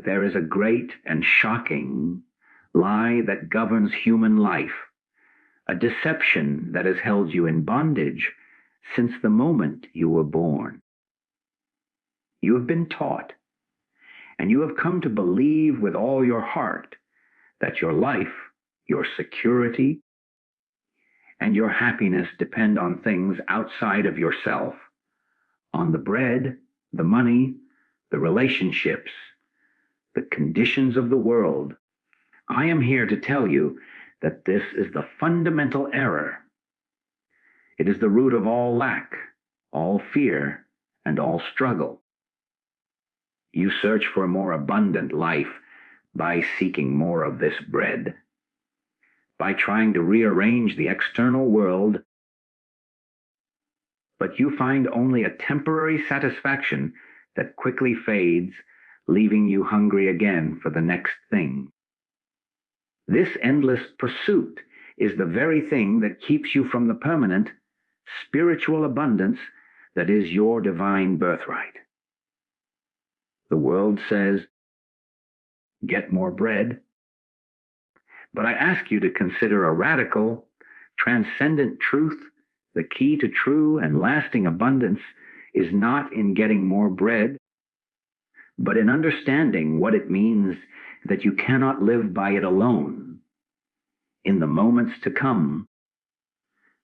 There is a great and shocking lie that governs human life, a deception that has held you in bondage since the moment you were born. You have been taught, and you have come to believe with all your heart that your life, your security, and your happiness depend on things outside of yourself, on the bread, the money, the relationships, the conditions of the world. I am here to tell you that this is the fundamental error. It is the root of all lack, all fear, and all struggle. You search for a more abundant life by seeking more of this bread, by trying to rearrange the external world, but you find only a temporary satisfaction that quickly fades, leaving you hungry again for the next thing. This endless pursuit is the very thing that keeps you from the permanent, spiritual abundance that is your divine birthright. The world says, get more bread. But I ask you to consider a radical, transcendent truth. The key to true and lasting abundance is not in getting more bread, but in understanding what it means that you cannot live by it alone. In the moments to come,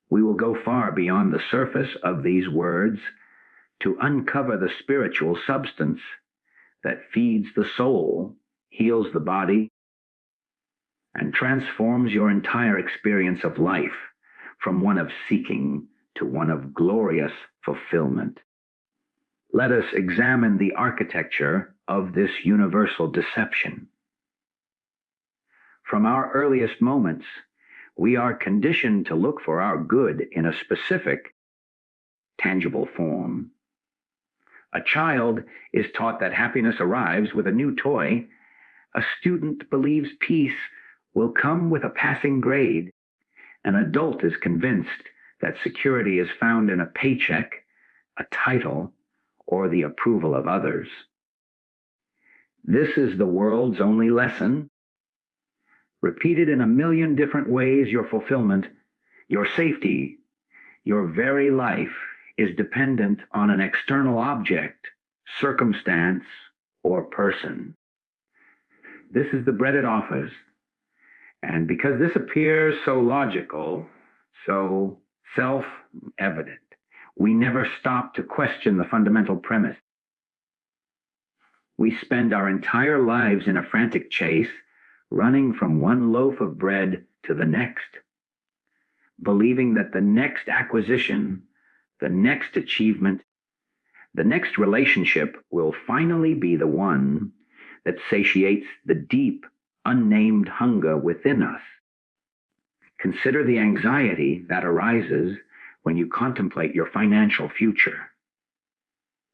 we will go far beyond the surface of these words to uncover the spiritual substance that feeds the soul, heals the body, and transforms your entire experience of life from one of seeking to one of glorious fulfillment. Let us examine the architecture of this universal deception. From our earliest moments, we are conditioned to look for our good in a specific, tangible form. A child is taught that happiness arrives with a new toy. A student believes peace will come with a passing grade. An adult is convinced that security is found in a paycheck, a title, or the approval of others. This is the world's only lesson. Repeated in a million different ways, your fulfillment, your safety, your very life is dependent on an external object, circumstance, or person. This is the bread it offers. And because this appears so logical, so self-evident, we never stop to question the fundamental premise. We spend our entire lives in a frantic chase, running from one loaf of bread to the next, believing that the next acquisition, the next achievement, the next relationship will finally be the one that satiates the deep, unnamed hunger within us. Consider the anxiety that arises when you contemplate your financial future.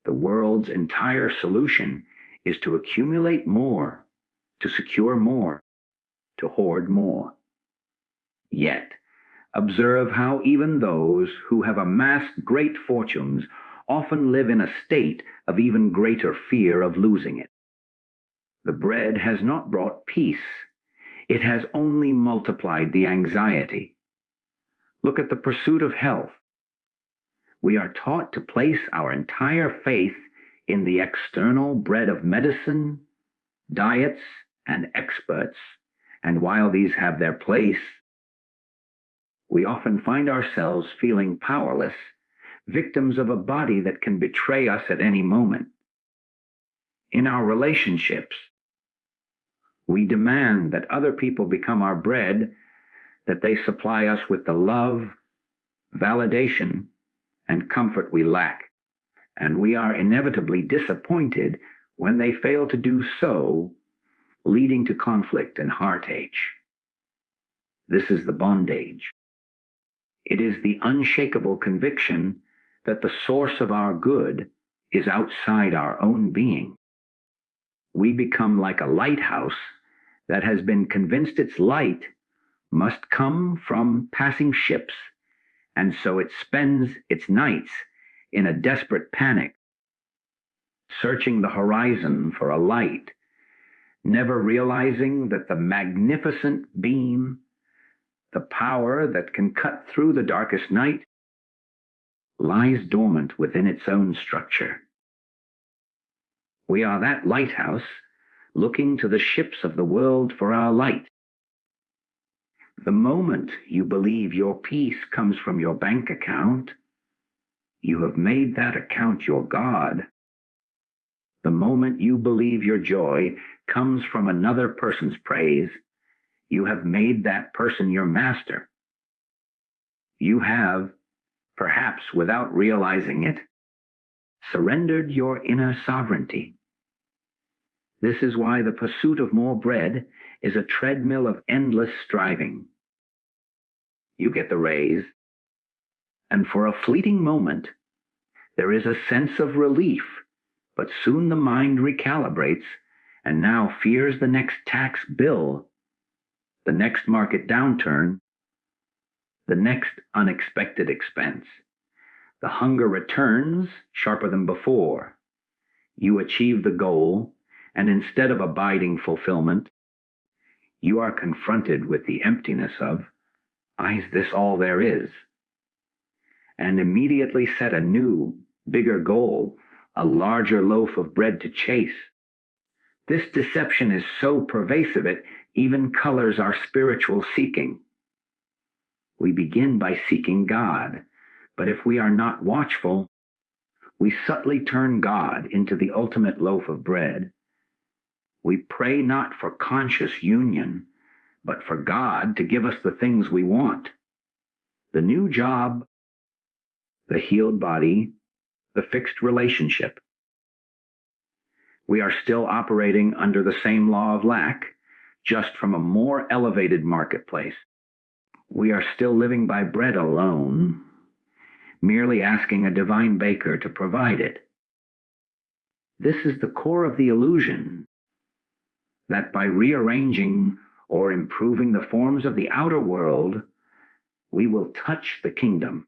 The world's entire solution is to accumulate more, to secure more, to hoard more. Yet, observe how even those who have amassed great fortunes often live in a state of even greater fear of losing it. The bread has not brought peace. It has only multiplied the anxiety. Look at the pursuit of health. We are taught to place our entire faith in the external bread of medicine, diets, and experts, and while these have their place, we often find ourselves feeling powerless, victims of a body that can betray us at any moment. In our relationships, we demand that other people become our bread, that they supply us with the love, validation, and comfort we lack. And we are inevitably disappointed when they fail to do so, leading to conflict and heartache. This is the bondage. It is the unshakable conviction that the source of our good is outside our own being. We become like a lighthouse that has been convinced its light must come from passing ships, and so it spends its nights in a desperate panic, searching the horizon for a light never realizing that the magnificent beam, the power that can cut through the darkest night, lies dormant within its own structure. We are that lighthouse looking to the ships of the world for our light. The moment you believe your peace comes from your bank account, you have made that account your God. The moment you believe your joy comes from another person's praise, you have made that person your master. You have, perhaps without realizing it, surrendered your inner sovereignty. This is why the pursuit of more bread is a treadmill of endless striving. You get the raise, and for a fleeting moment, there is a sense of relief, but soon the mind recalibrates and now fears the next tax bill, the next market downturn, the next unexpected expense. The hunger returns sharper than before. You achieve the goal, and instead of abiding fulfillment, you are confronted with the emptiness of, is this all there is? And immediately set a new, bigger goal, a larger loaf of bread to chase. This deception is so pervasive it even colors our spiritual seeking. We begin by seeking God, but if we are not watchful, we subtly turn God into the ultimate loaf of bread. We pray not for conscious union, but for God to give us the things we want. The new job, the healed body, the fixed relationship. We are still operating under the same law of lack, just from a more elevated marketplace. We are still living by bread alone, merely asking a divine baker to provide it. This is the core of the illusion, that by rearranging or improving the forms of the outer world, we will touch the kingdom.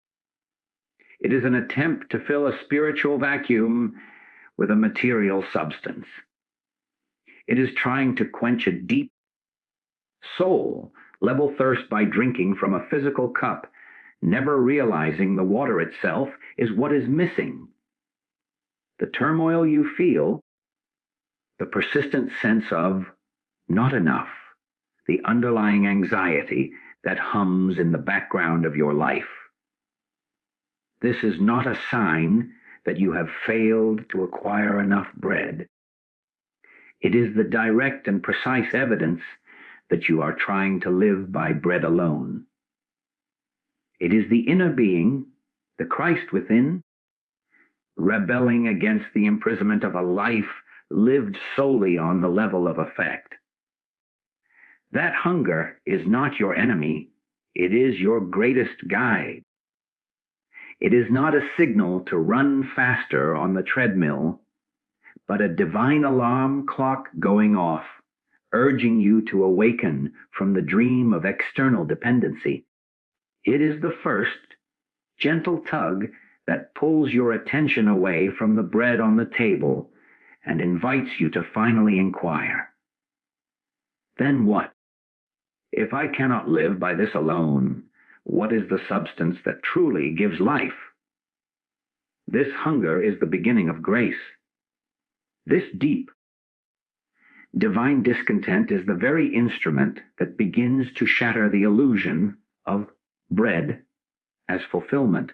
It is an attempt to fill a spiritual vacuum with a material substance. It is trying to quench a deep soul level thirst by drinking from a physical cup, never realizing the water itself is what is missing. The turmoil you feel, the persistent sense of not enough, the underlying anxiety that hums in the background of your life. This is not a sign that you have failed to acquire enough bread. It is the direct and precise evidence that you are trying to live by bread alone. It is the inner being, the Christ within, rebelling against the imprisonment of a life lived solely on the level of effect. That hunger is not your enemy, it is your greatest guide. It is not a signal to run faster on the treadmill, but a divine alarm clock going off, urging you to awaken from the dream of external dependency. It is the first, gentle tug that pulls your attention away from the bread on the table and invites you to finally inquire. Then what? If I cannot live by this alone, what is the substance that truly gives life? This hunger is the beginning of grace. This deep, divine discontent is the very instrument that begins to shatter the illusion of bread as fulfillment.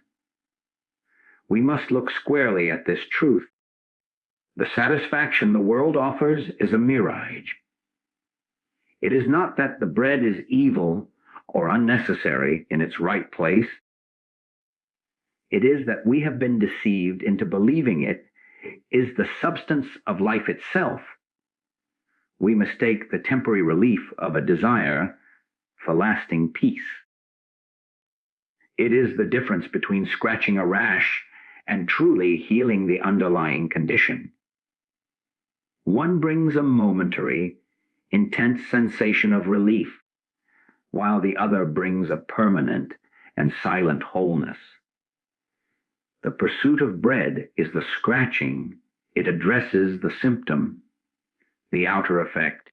We must look squarely at this truth. The satisfaction the world offers is a mirage. It is not that the bread is evil or unnecessary in its right place. It is that we have been deceived into believing it is the substance of life itself. We mistake the temporary relief of a desire for lasting peace. It is the difference between scratching a rash and truly healing the underlying condition. One brings a momentary, intense sensation of relief, while the other brings a permanent and silent wholeness. The pursuit of bread is the scratching. It addresses the symptom. The outer effect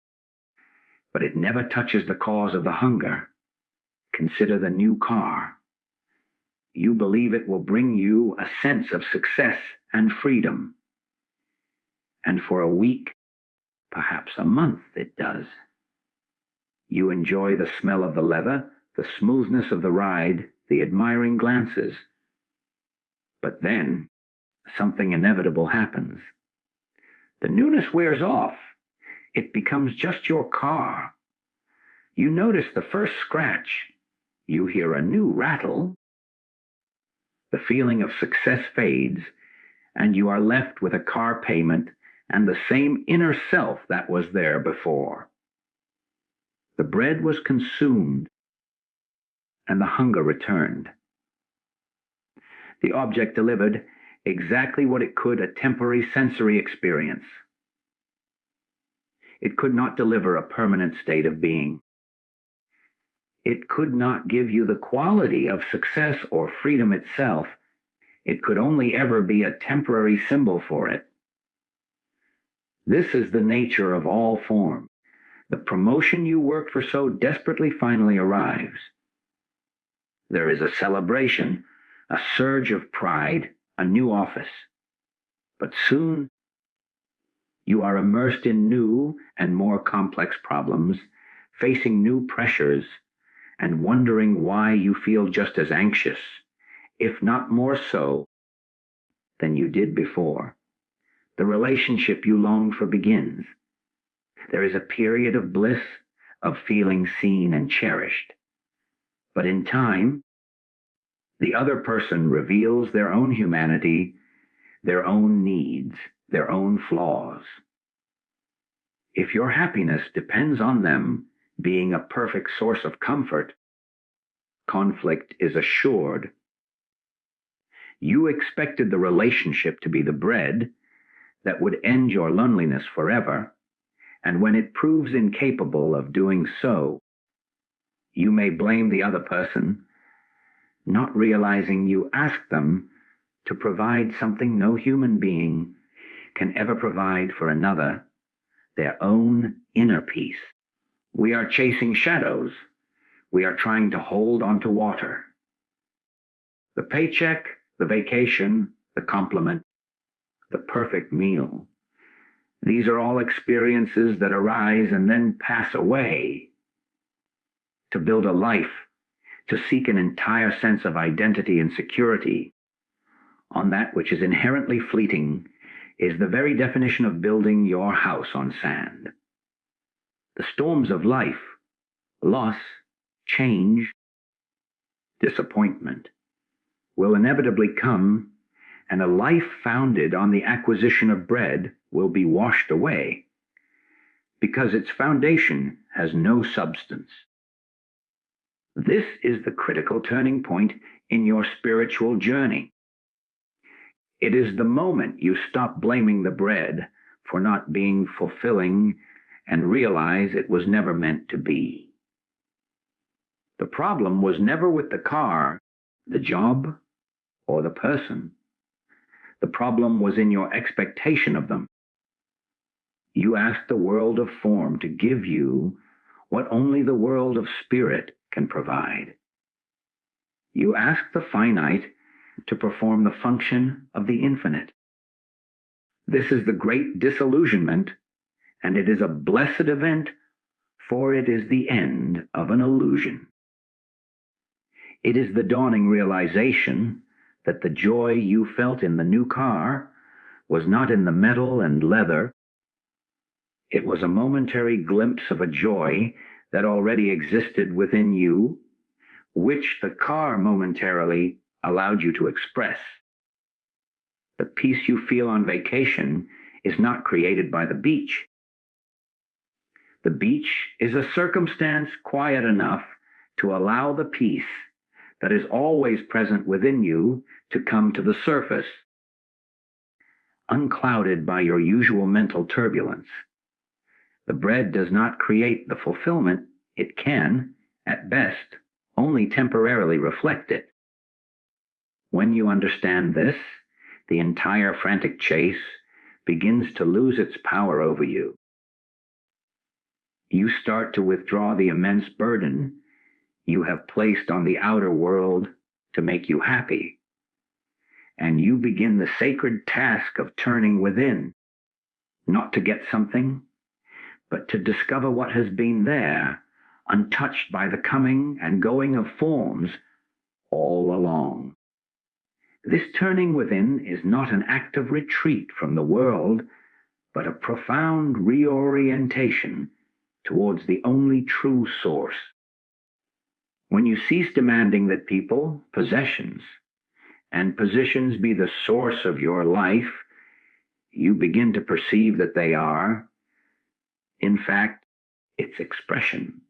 but it never touches the cause of the hunger. Consider the new car. You believe it will bring you a sense of success and freedom. And for a week, perhaps a month, it does. You enjoy the smell of the leather, the smoothness of the ride, the admiring glances. But then, something inevitable happens. The newness wears off. It becomes just your car. You notice the first scratch. You hear a new rattle. The feeling of success fades, and you are left with a car payment and the same inner self that was there before. The bread was consumed, and the hunger returned. The object delivered exactly what it could, a temporary sensory experience. It could not deliver a permanent state of being. It could not give you the quality of success or freedom itself. It could only ever be a temporary symbol for it. This is the nature of all form. The promotion you worked for so desperately finally arrives. There is a celebration, a surge of pride, a new office. But soon, you are immersed in new and more complex problems, facing new pressures, and wondering why you feel just as anxious, if not more so, than you did before. The relationship you longed for begins. There is a period of bliss, of feeling seen and cherished. But in time, the other person reveals their own humanity, their own needs, their own flaws. If your happiness depends on them being a perfect source of comfort, conflict is assured. You expected the relationship to be the bread that would end your loneliness forever, and when it proves incapable of doing so, you may blame the other person, not realizing you asked them to provide something no human being can ever provide for another, their own inner peace. We are chasing shadows. We are trying to hold onto water. The paycheck, the vacation, the compliment, the perfect meal. These are all experiences that arise and then pass away. To build a life, to seek an entire sense of identity and security on that which is inherently fleeting, is the very definition of building your house on sand. The storms of life, loss, change, disappointment, will inevitably come, and a life founded on the acquisition of bread will be washed away, because its foundation has no substance. This is the critical turning point in your spiritual journey. It is the moment you stop blaming the bread for not being fulfilling and realize it was never meant to be. The problem was never with the car, the job, or the person. The problem was in your expectation of them. You asked the world of form to give you what only the world of spirit can provide. You asked the finite to perform the function of the infinite. This is the great disillusionment, and it is a blessed event, for it is the end of an illusion. It is the dawning realization that the joy you felt in the new car was not in the metal and leather. It was a momentary glimpse of a joy that already existed within you, which the car momentarily allowed you to express. The peace you feel on vacation is not created by the beach. The beach is a circumstance quiet enough to allow the peace that is always present within you to come to the surface, unclouded by your usual mental turbulence. The bread does not create the fulfillment. It can, at best, only temporarily reflect it. When you understand this, the entire frantic chase begins to lose its power over you. you start to withdraw the immense burden you have placed on the outer world to make you happy, and you begin the sacred task of turning within, not to get something, but to discover what has been there, untouched by the coming and going of forms all along. This turning within is not an act of retreat from the world, but a profound reorientation towards the only true source. When you cease demanding that people, possessions, and positions be the source of your life, you begin to perceive that they are, in fact, its expression.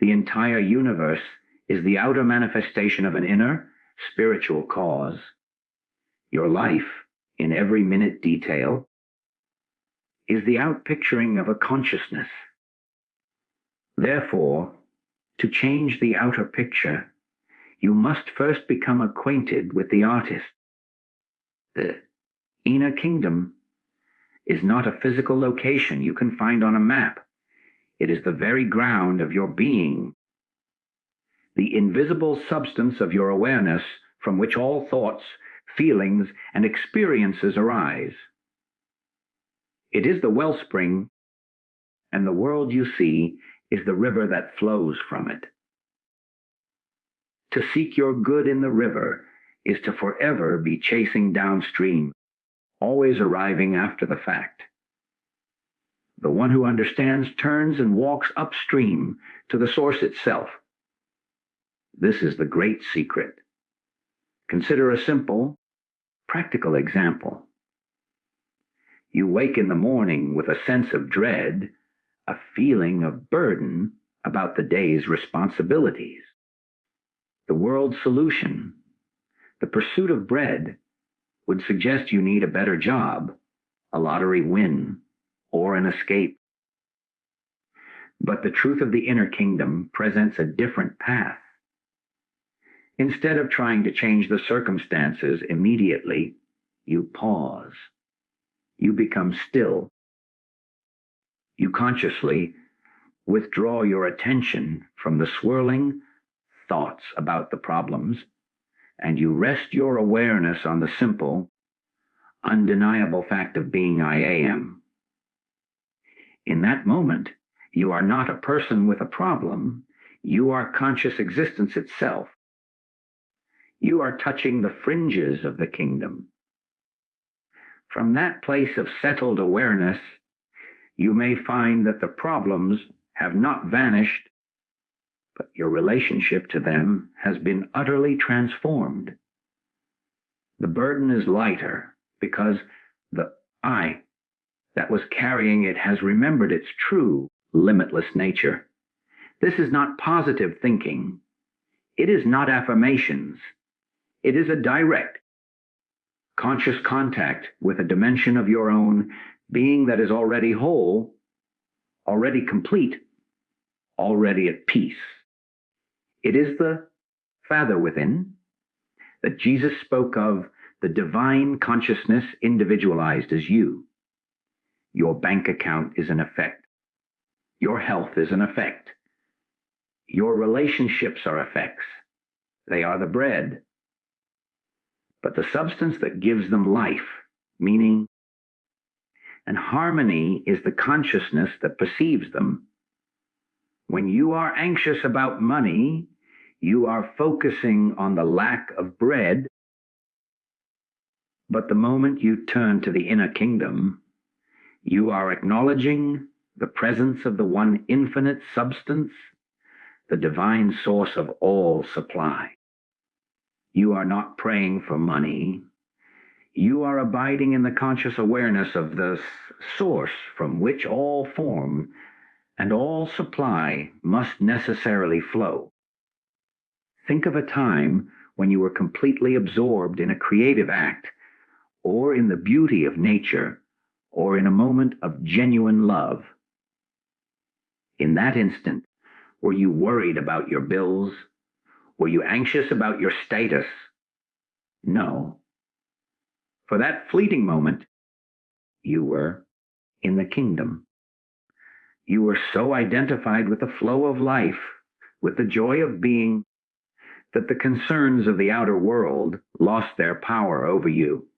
The entire universe is the outer manifestation of an inner, spiritual cause. Your life, in every minute detail, is the outpicturing of a consciousness. Therefore, to change the outer picture, you must first become acquainted with the artist. The inner kingdom is not a physical location you can find on a map. It is the very ground of your being, the invisible substance of your awareness from which all thoughts, feelings, and experiences arise. It is the wellspring, and the world you see is the river that flows from it. To seek your good in the river is to forever be chasing downstream, always arriving after the fact. The one who understands turns and walks upstream to the source itself. This is the great secret. Consider a simple, practical example. You wake in the morning with a sense of dread, a feeling of burden about the day's responsibilities. The world's solution, the pursuit of bread, would suggest you need a better job, a lottery win, or an escape. But the truth of the inner kingdom presents a different path. Instead of trying to change the circumstances immediately, you pause. You become still. You consciously withdraw your attention from the swirling thoughts about the problems, and you rest your awareness on the simple, undeniable fact of being I am. In that moment, you are not a person with a problem. You are conscious existence itself. You are touching the fringes of the kingdom. From that place of settled awareness, you may find that the problems have not vanished, but your relationship to them has been utterly transformed. The burden is lighter because the I that was carrying it has remembered its true, limitless nature. This is not positive thinking. It is not affirmations. It is a direct, conscious contact with a dimension of your own being that is already whole, already complete, already at peace. It is the Father within that Jesus spoke of, the divine consciousness individualized as you. Your bank account is an effect. Your health is an effect. Your relationships are effects. They are the bread. But the substance that gives them life, meaning, and harmony is the consciousness that perceives them. When you are anxious about money, you are focusing on the lack of bread. But the moment you turn to the inner kingdom, you are acknowledging the presence of the one infinite substance, the divine source of all supply. You are not praying for money. You are abiding in the conscious awareness of the source from which all form and all supply must necessarily flow. Think of a time when you were completely absorbed in a creative act, or in the beauty of nature, or in a moment of genuine love. In that instant, were you worried about your bills? Were you anxious about your status? No. For that fleeting moment, you were in the kingdom. You were so identified with the flow of life, with the joy of being, that the concerns of the outer world lost their power over you.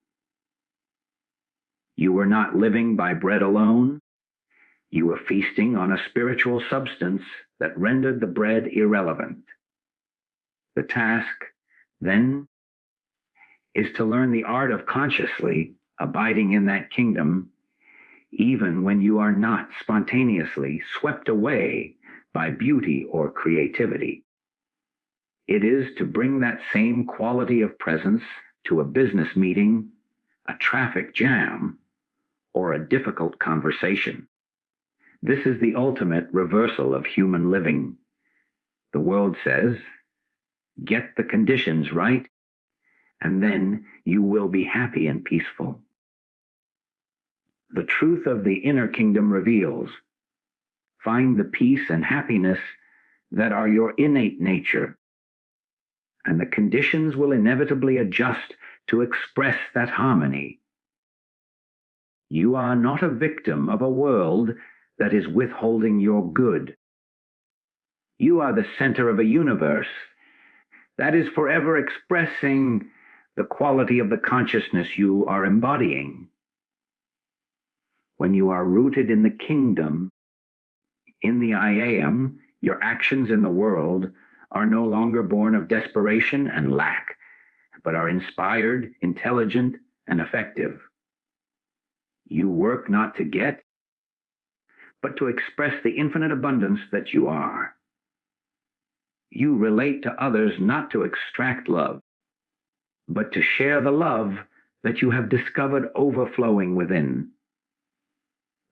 You were not living by bread alone. You were feasting on a spiritual substance that rendered the bread irrelevant. The task, then, is to learn the art of consciously abiding in that kingdom, even when you are not spontaneously swept away by beauty or creativity. It is to bring that same quality of presence to a business meeting, a traffic jam, or a difficult conversation. This is the ultimate reversal of human living. The world says, get the conditions right, and then you will be happy and peaceful. The truth of the inner kingdom reveals, find the peace and happiness that are your innate nature, and the conditions will inevitably adjust to express that harmony. You are not a victim of a world that is withholding your good. You are the center of a universe that is forever expressing the quality of the consciousness you are embodying. When you are rooted in the kingdom, in the I am, your actions in the world are no longer born of desperation and lack, but are inspired, intelligent, and effective. You work not to get, but to express the infinite abundance that you are. You relate to others not to extract love, but to share the love that you have discovered overflowing within.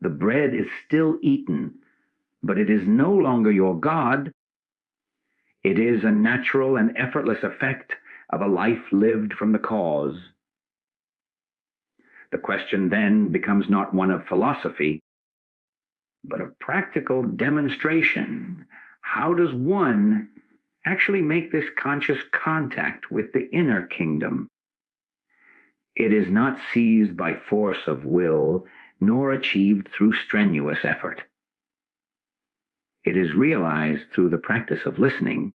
The bread is still eaten, but it is no longer your God. It is a natural and effortless effect of a life lived from the cause. The question then becomes not one of philosophy, but of practical demonstration. How does one actually make this conscious contact with the inner kingdom? It is not seized by force of will, nor achieved through strenuous effort. It is realized through the practice of listening,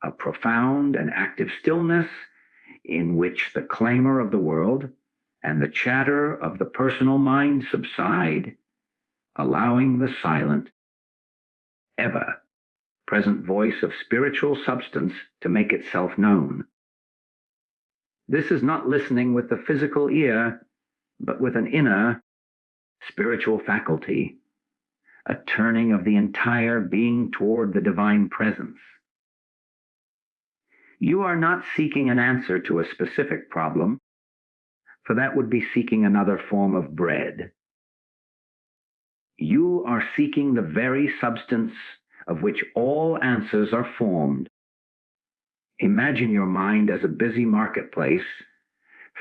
a profound and active stillness in which the clamor of the world and the chatter of the personal mind subside, allowing the silent, ever-present voice of spiritual substance to make itself known. This is not listening with the physical ear, but with an inner spiritual faculty, a turning of the entire being toward the divine presence. You are not seeking an answer to a specific problem, for that would be seeking another form of bread. You are seeking the very substance of which all answers are formed. Imagine your mind as a busy marketplace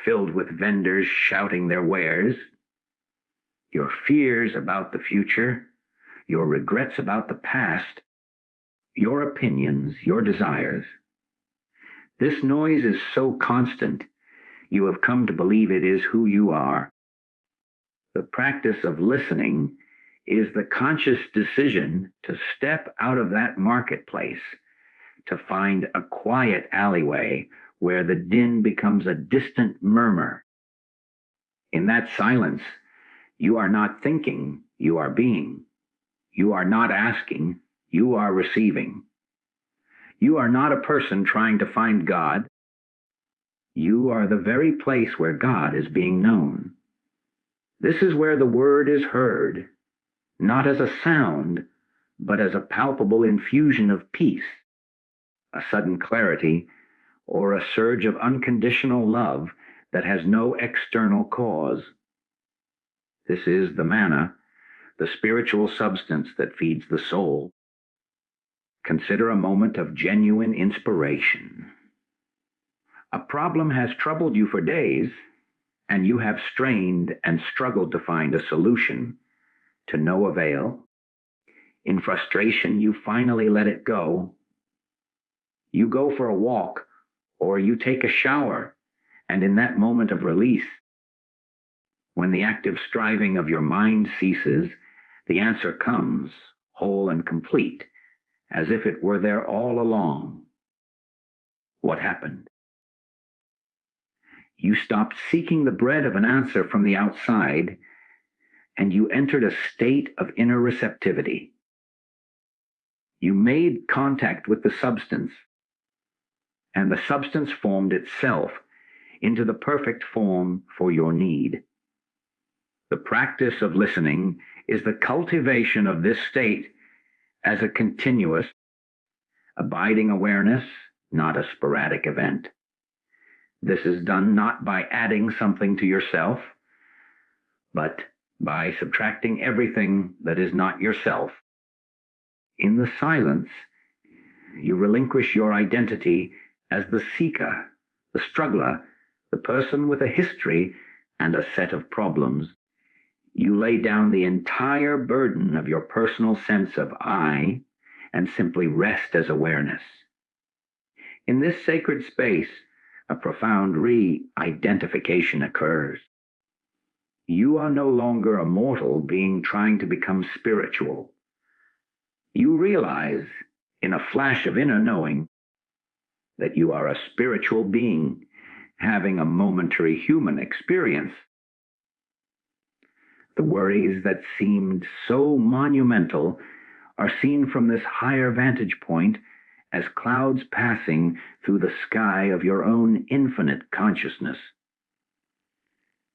filled with vendors shouting their wares, your fears about the future, your regrets about the past, your opinions, your desires. This noise is so constant, you have come to believe it is who you are. The practice of listening is the conscious decision to step out of that marketplace, to find a quiet alleyway where the din becomes a distant murmur. In that silence, you are not thinking, you are being. You are not asking, you are receiving. You are not a person trying to find God. You are the very place where God is being known. This is where the word is heard, not as a sound, but as a palpable infusion of peace, a sudden clarity, or a surge of unconditional love that has no external cause. This is the manna, the spiritual substance that feeds the soul. Consider a moment of genuine inspiration. A problem has troubled you for days, and you have strained and struggled to find a solution, to no avail. In frustration, you finally let it go. You go for a walk, or you take a shower, and in that moment of release, when the active striving of your mind ceases, The answer comes, whole and complete, as if it were there all along. What happened? You stopped seeking the bread of an answer from the outside, and you entered a state of inner receptivity. You made contact with the substance, and the substance formed itself into the perfect form for your need. The practice of listening is the cultivation of this state as a continuous, abiding awareness, not a sporadic event. This is done not by adding something to yourself, but by subtracting everything that is not yourself. In the silence, you relinquish your identity as the seeker, the struggler, the person with a history and a set of problems. You lay down the entire burden of your personal sense of I and simply rest as awareness. In this sacred space, a profound re-identification occurs. You are no longer a mortal being trying to become spiritual. You realize, in a flash of inner knowing, that you are a spiritual being having a momentary human experience. The worries that seemed so monumental are seen from this higher vantage point as clouds passing through the sky of your own infinite consciousness.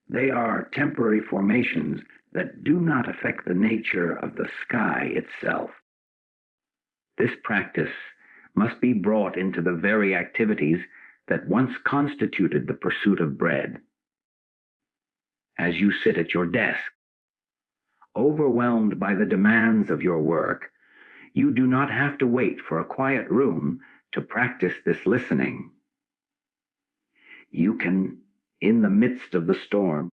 They are temporary formations that do not affect the nature of the sky itself. This practice must be brought into the very activities that once constituted the pursuit of bread. As you sit at your desk, overwhelmed by the demands of your work, you do not have to wait for a quiet room to practice this listening. You can, in the midst of the storm,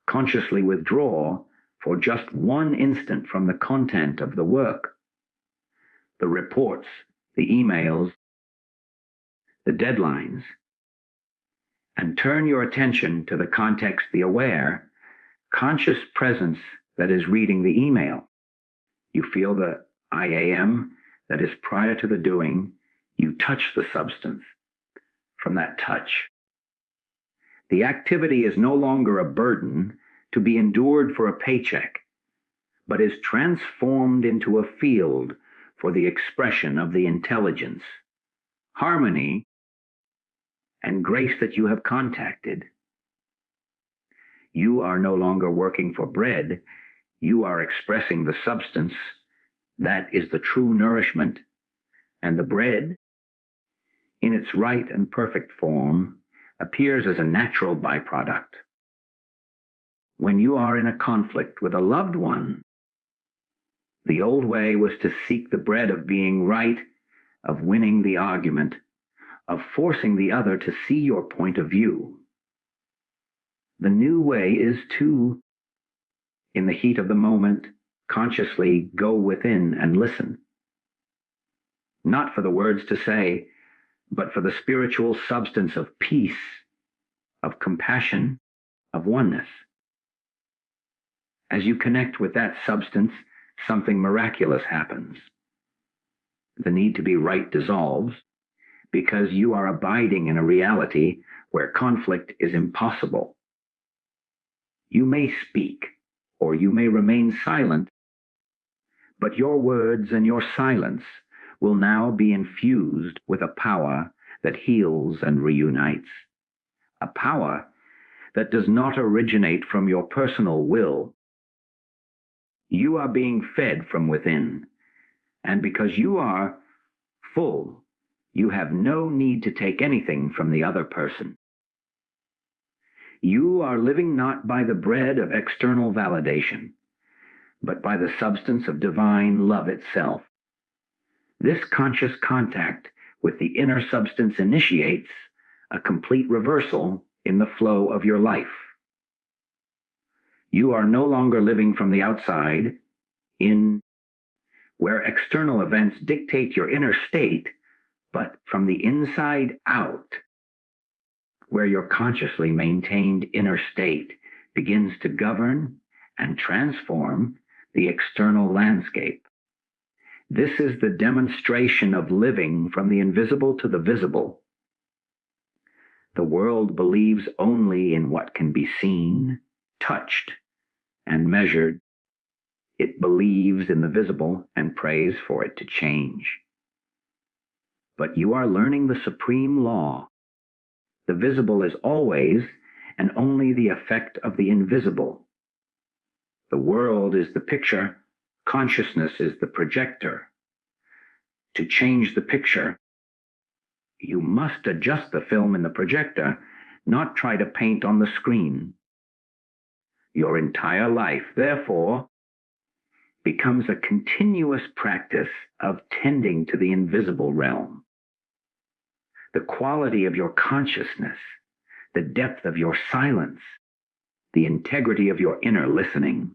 consciously withdraw for just one instant from the content of the work, the reports, the emails, the deadlines, and turn your attention to the context, the aware, conscious presence that is reading the email. You feel the I am that is prior to the doing. You touch the substance. From that touch, the activity is no longer a burden to be endured for a paycheck, but is transformed into a field for the expression of the intelligence, harmony, and grace that you have contacted. You are no longer working for bread. You are expressing the substance that is the true nourishment, and the bread, in its right and perfect form, appears as a natural byproduct. When you are in a conflict with a loved one, the old way was to seek the bread of being right, of winning the argument, of forcing the other to see your point of view. The new way is to, in the heat of the moment, consciously go within and listen. Not for the words to say, but for the spiritual substance of peace, of compassion, of oneness. As you connect with that substance, something miraculous happens. The need to be right dissolves, because you are abiding in a reality where conflict is impossible. You may speak, or you may remain silent, but your words and your silence will now be infused with a power that heals and reunites, a power that does not originate from your personal will. You are being fed from within, and because you are full, you have no need to take anything from the other person. You are living not by the bread of external validation, but by the substance of divine love itself. This conscious contact with the inner substance initiates a complete reversal in the flow of your life. You are no longer living from the outside, in where external events dictate your inner state, but from the inside out, where your consciously maintained inner state begins to govern and transform the external landscape. This is the demonstration of living from the invisible to the visible. The world believes only in what can be seen, touched, and measured. It believes in the visible and prays for it to change. But you are learning the supreme law. The visible is always and only the effect of the invisible. The world is the picture, consciousness is the projector. To change the picture, you must adjust the film in the projector, not try to paint on the screen. Your entire life, therefore, becomes a continuous practice of tending to the invisible realm. The quality of your consciousness, the depth of your silence, the integrity of your inner listening,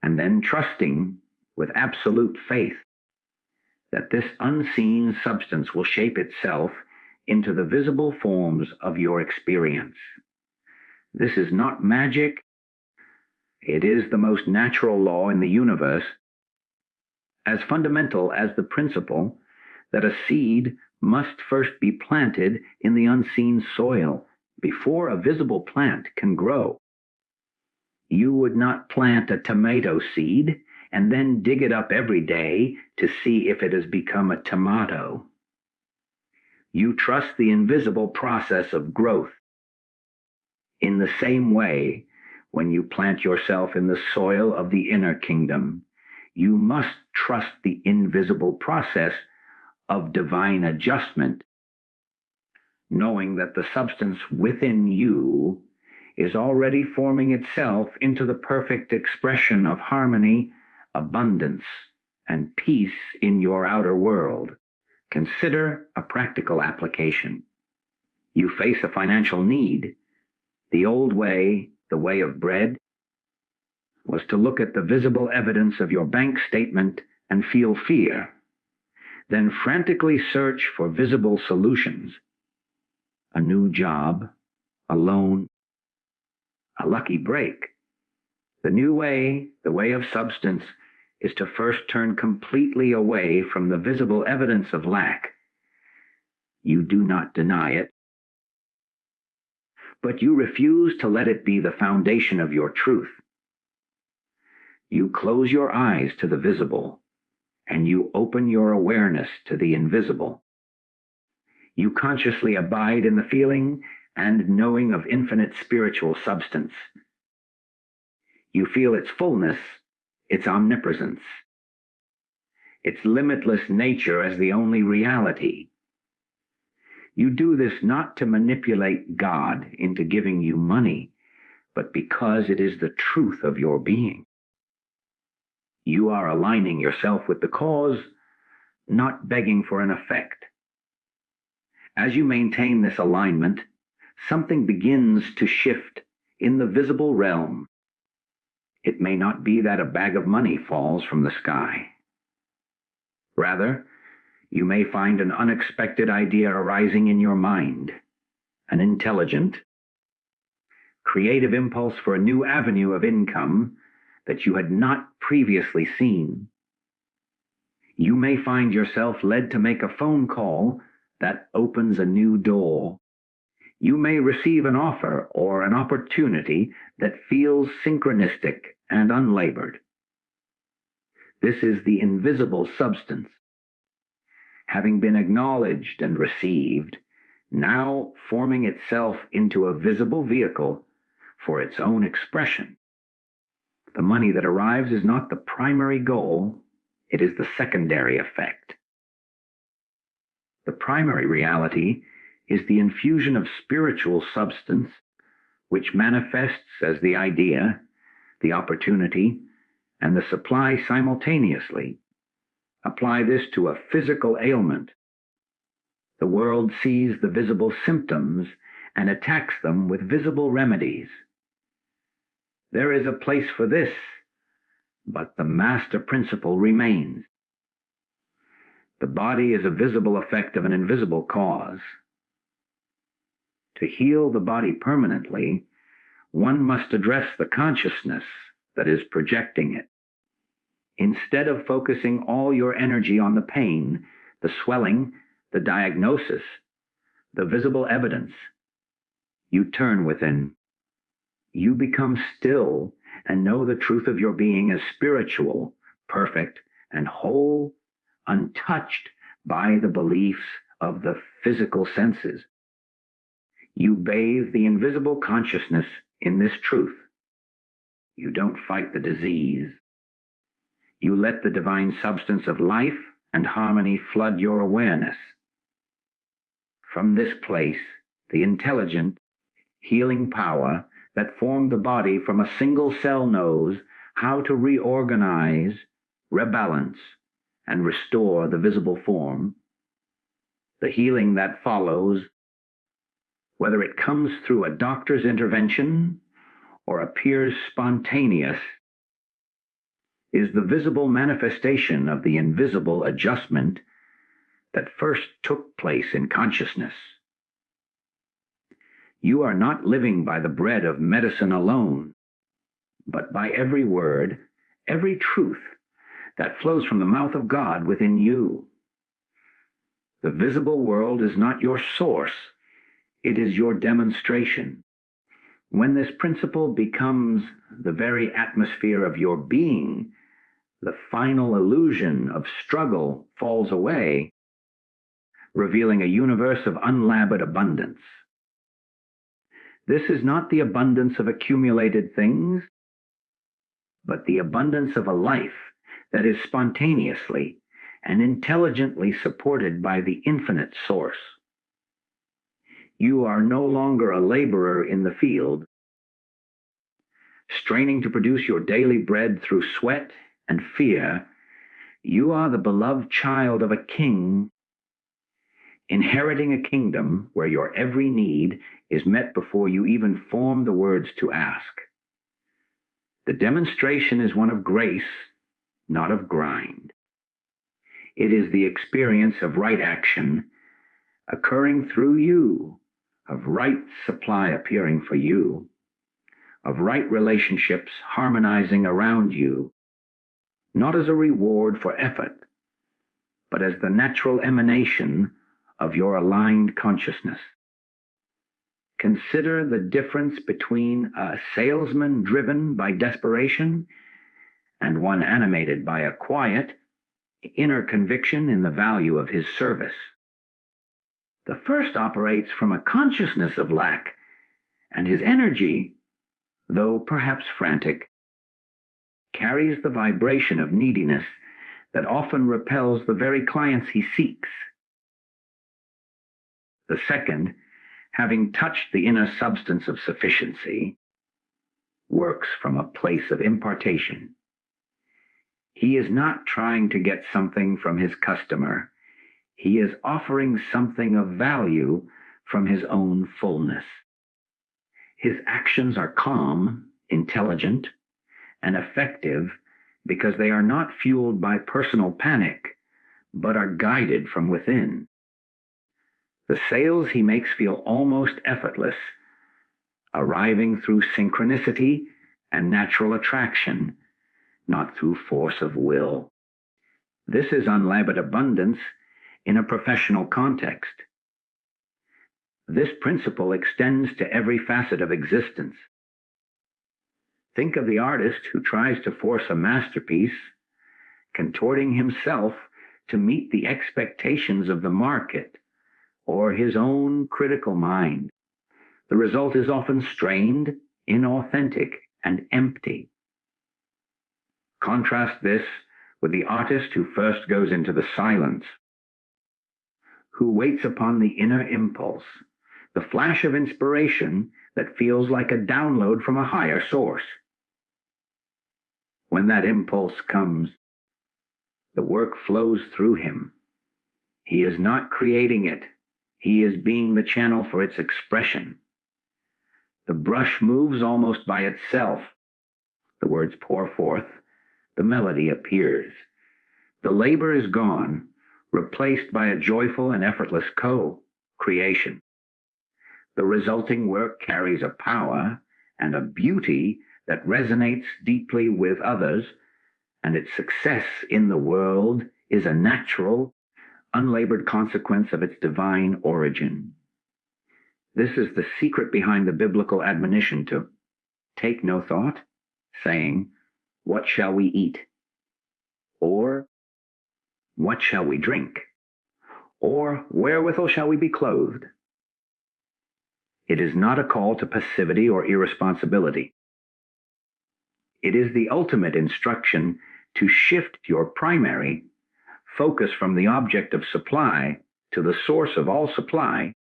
and then trusting with absolute faith that this unseen substance will shape itself into the visible forms of your experience. This is not magic. It is the most natural law in the universe, as fundamental as the principle that a seed must first be planted in the unseen soil before a visible plant can grow. You would not plant a tomato seed and then dig it up every day to see if it has become a tomato. You trust the invisible process of growth. In the same way, when you plant yourself in the soil of the inner kingdom, you must trust the invisible process of divine adjustment, knowing that the substance within you is already forming itself into the perfect expression of harmony, abundance, and peace in your outer world. Consider a practical application. You face a financial need. The old way, the way of bread, was to look at the visible evidence of your bank statement and feel fear, then frantically search for visible solutions. A new job, a loan, a lucky break. The new way, the way of substance, is to first turn completely away from the visible evidence of lack. You do not deny it, but you refuse to let it be the foundation of your truth. You close your eyes to the visible, and you open your awareness to the invisible. You consciously abide in the feeling and knowing of infinite spiritual substance. You feel its fullness, its omnipresence, its limitless nature as the only reality. You do this not to manipulate God into giving you money, but because it is the truth of your being. You are aligning yourself with the cause, not begging for an effect. As you maintain this alignment, something begins to shift in the visible realm. It may not be that a bag of money falls from the sky. Rather, you may find an unexpected idea arising in your mind, an intelligent, creative impulse for a new avenue of income that you had not previously seen. You may find yourself led to make a phone call that opens a new door. You may receive an offer or an opportunity that feels synchronistic and unlabored. This is the invisible substance, having been acknowledged and received, now forming itself into a visible vehicle for its own expression. The money that arrives is not the primary goal, it is the secondary effect. The primary reality is the infusion of spiritual substance, which manifests as the idea, the opportunity, and the supply simultaneously. Apply this to a physical ailment. The world sees the visible symptoms and attacks them with visible remedies. There is a place for this, but the master principle remains. The body is a visible effect of an invisible cause. To heal the body permanently, one must address the consciousness, that is projecting it. Instead of focusing all your energy on the pain, the swelling, the diagnosis, the visible evidence, you turn within. You become still and know the truth of your being as spiritual, perfect, and whole, untouched by the beliefs of the physical senses. You bathe the invisible consciousness in this truth. You don't fight the disease. You let the divine substance of life and harmony flood your awareness. From this place, the intelligent, healing power that formed the body from a single cell knows how to reorganize, rebalance, and restore the visible form. The healing that follows, whether it comes through a doctor's intervention or appears spontaneous, is the visible manifestation of the invisible adjustment that first took place in consciousness. You are not living by the bread of medicine alone, but by every word, every truth that flows from the mouth of God within you. The visible world is not your source, it is your demonstration. When this principle becomes the very atmosphere of your being, the final illusion of struggle falls away, revealing a universe of unlaboured abundance. This is not the abundance of accumulated things, but the abundance of a life that is spontaneously and intelligently supported by the infinite source. You are no longer a laborer in the field, straining to produce your daily bread through sweat and fear. You are the beloved child of a king, inheriting a kingdom where your every need is met before you even form the words to ask. The demonstration is one of grace, not of grind. It is the experience of right action occurring through you, of right supply appearing for you, of right relationships harmonizing around you, not as a reward for effort, but as the natural emanation of your aligned consciousness. Consider the difference between a salesman driven by desperation and one animated by a quiet, inner conviction in the value of his service. The first operates from a consciousness of lack, and his energy, though perhaps frantic, carries the vibration of neediness that often repels the very clients he seeks. The second, having touched the inner substance of sufficiency, works from a place of impartation. He is not trying to get something from his customer. He is offering something of value from his own fullness. His actions are calm, intelligent, and effective because they are not fueled by personal panic, but are guided from within. The sales he makes feel almost effortless, arriving through synchronicity and natural attraction, not through force of will. This is unlaboured abundance in a professional context. This principle extends to every facet of existence. Think of the artist who tries to force a masterpiece, contorting himself to meet the expectations of the market or his own critical mind. The result is often strained, inauthentic, and empty. Contrast this with the artist who first goes into the silence, who waits upon the inner impulse, the flash of inspiration that feels like a download from a higher source. When that impulse comes, the work flows through him. He is not creating it. He is being the channel for its expression. The brush moves almost by itself. The words pour forth. The melody appears. The labor is gone, replaced by a joyful and effortless co-creation. The resulting work carries a power and a beauty that resonates deeply with others, and its success in the world is a natural, unlabored consequence of its divine origin. This is the secret behind the biblical admonition to take no thought, saying, "What shall we eat?" Or, "What shall we drink?" Or, "Wherewithal shall we be clothed?" It is not a call to passivity or irresponsibility. It is the ultimate instruction to shift your primary focus from the object of supply to the source of all supply.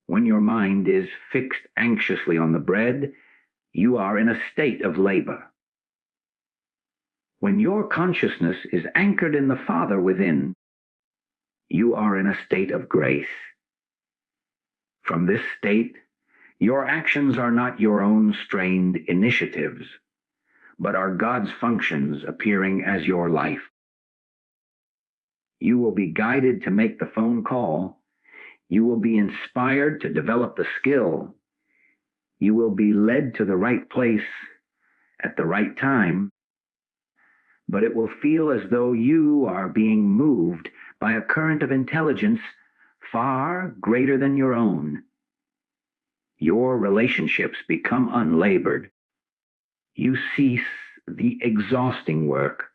When your mind is fixed anxiously on the bread, you are in a state of labor. When your consciousness is anchored in the Father within, you are in a state of grace. From this state, your actions are not your own strained initiatives, but are God's functions appearing as your life. You will be guided to make the phone call. You will be inspired to develop the skill. You will be led to the right place at the right time, but it will feel as though you are being moved by a current of intelligence far greater than your own. Your relationships become unlabored. You cease the exhausting work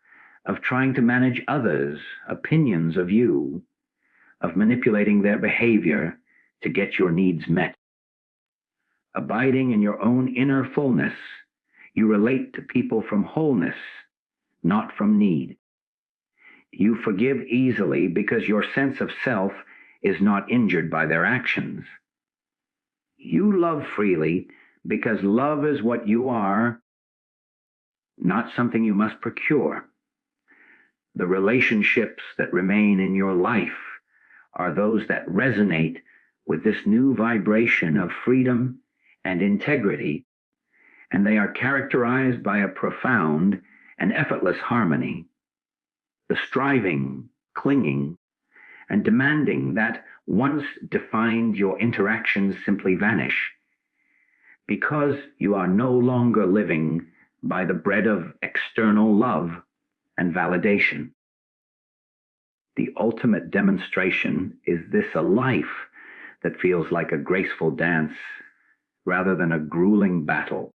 of trying to manage others' opinions of you, of manipulating their behavior to get your needs met. Abiding in your own inner fullness, you relate to people from wholeness, not from need. You forgive easily because your sense of self is not injured by their actions. You love freely because love is what you are, not something you must procure. The relationships that remain in your life are those that resonate with this new vibration of freedom and integrity, and they are characterized by a profound and effortless harmony. The striving, clinging, and demanding that once defined your interactions simply vanish, because you are no longer living by the bread of external love and validation. The ultimate demonstration is this: a life that feels like a graceful dance rather than a grueling battle.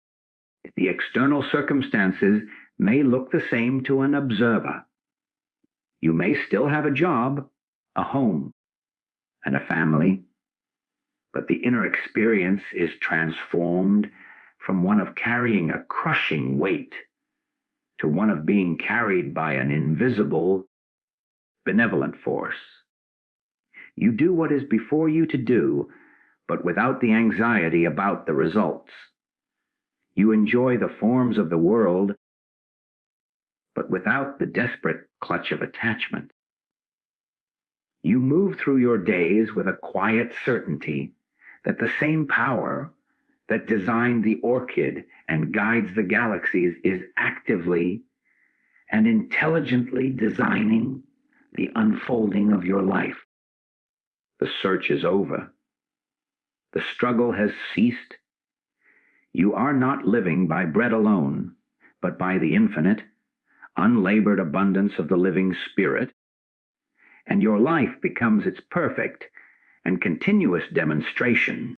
The external circumstances may look the same to an observer. You may still have a job, a home, and a family, but the inner experience is transformed from one of carrying a crushing weight to one of being carried by an invisible, benevolent force. You do what is before you to do, but without the anxiety about the results. You enjoy the forms of the world, but without the desperate clutch of attachment. You move through your days with a quiet certainty that the same power that designed the orchid and guides the galaxies is actively and intelligently designing the unfolding of your life. The search is over. The struggle has ceased. You are not living by bread alone, but by the infinite, unlabored abundance of the living Spirit, and your life becomes its perfect and continuous demonstration